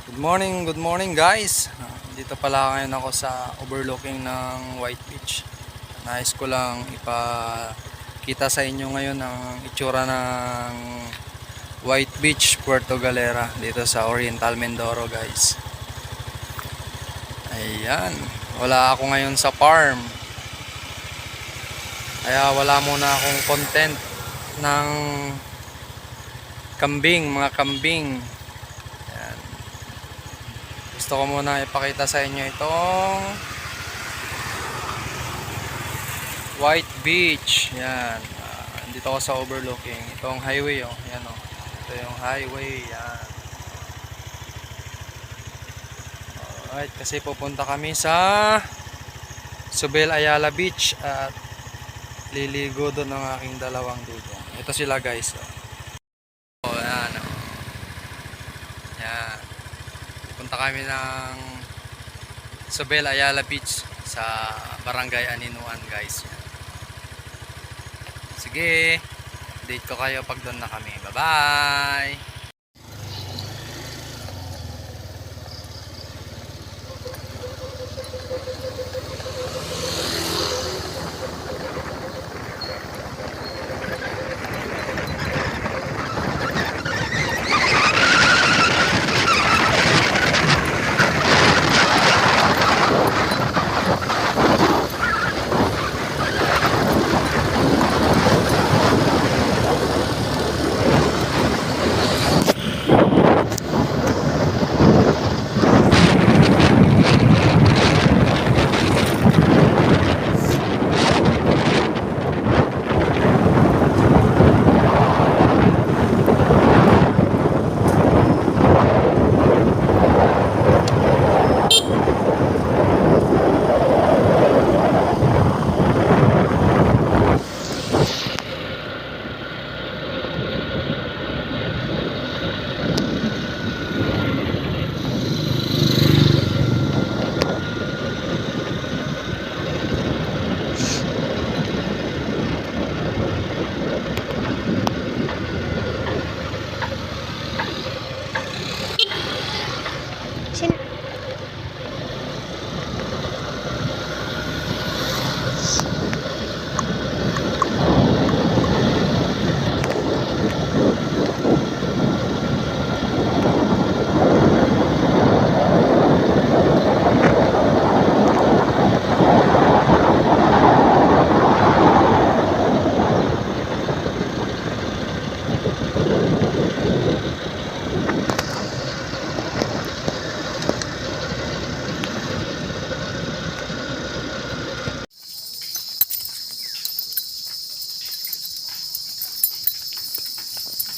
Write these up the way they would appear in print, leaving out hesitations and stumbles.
Good morning guys. Dito pala ngayon ako sa overlooking ng White Beach. Nais ko lang ipakita sa inyo ngayon ang itsura ng White Beach, Puerto Galera dito sa Oriental Mindoro guys. Ayan, wala ako ngayon sa farm. Kaya wala muna akong content ng mga kambing. Gusto ko muna ipakita sa inyo itong White Beach. Yan. Dito ako sa overlooking. Itong highway oh. Yan oh. Ito yung highway. Yan. Alright, kasi pupunta kami sa Subel Ayala Beach at liligo doon ng aking dalawang dudong. Ito sila guys. Oh, yan. Yan. Punta kami ng Subel Ayala Beach sa Barangay Aninuan guys. Sige, date ko kayo pag doon na kami. Bye bye.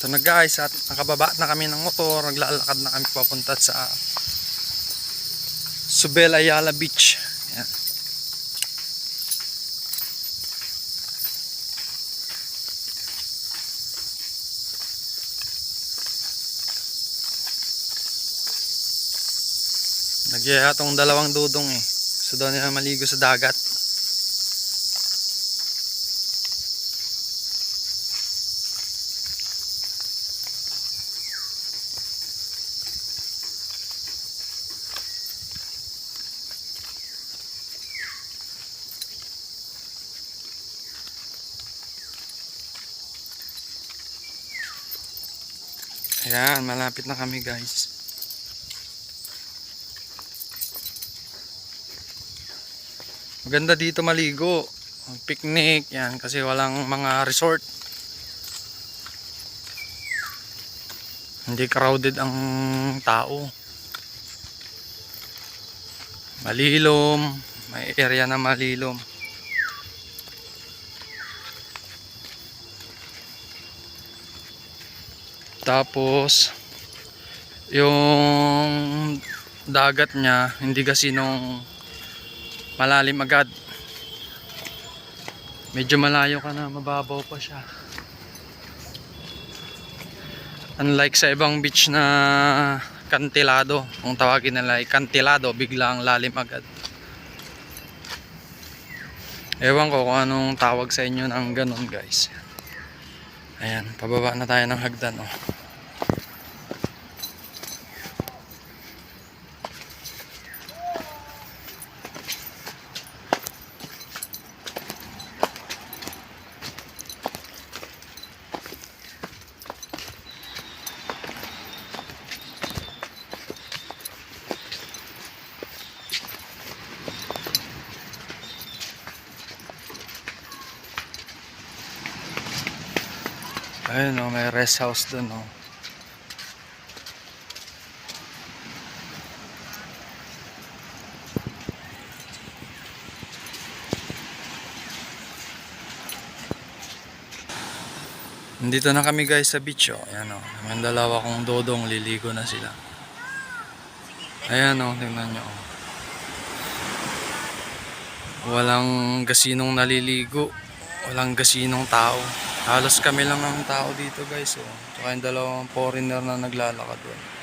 So na guys, at nakababa na kami ng motor, naglalakad na kami papunta sa Subel Ayala Beach. Yan. Nagyaya tong dalawang dudong eh. Gusto daw nila maligo sa dagat. Ayan, malapit na kami guys. Maganda dito maligo, picnic, yan, kasi walang mga resort. Hindi crowded ang tao. Malilom, may area na malilom. Tapos yung dagat niya hindi kasi nung malalim agad, medyo malayo ka na, mababaw pa siya, unlike sa ibang beach na kantilado, kung tawagin nila ay kantilado, biglang lalim agad. Ewan ko kung anong tawag sa inyo ng ganun guys. Ayan, pababa na tayo ng hagdan oh. Ayun oh, may rest house dun oh. Nandito na kami guys sa beach oh. Ayan oh. May dalawa kong dodong, liligo na sila. Ayan oh, tingnan nyo oh. Walang gasinong naliligo. Walang gasinong tao. Halos kami lang ang tao dito guys oh. Tsaka yung dalawang foreigner na naglalakad doon.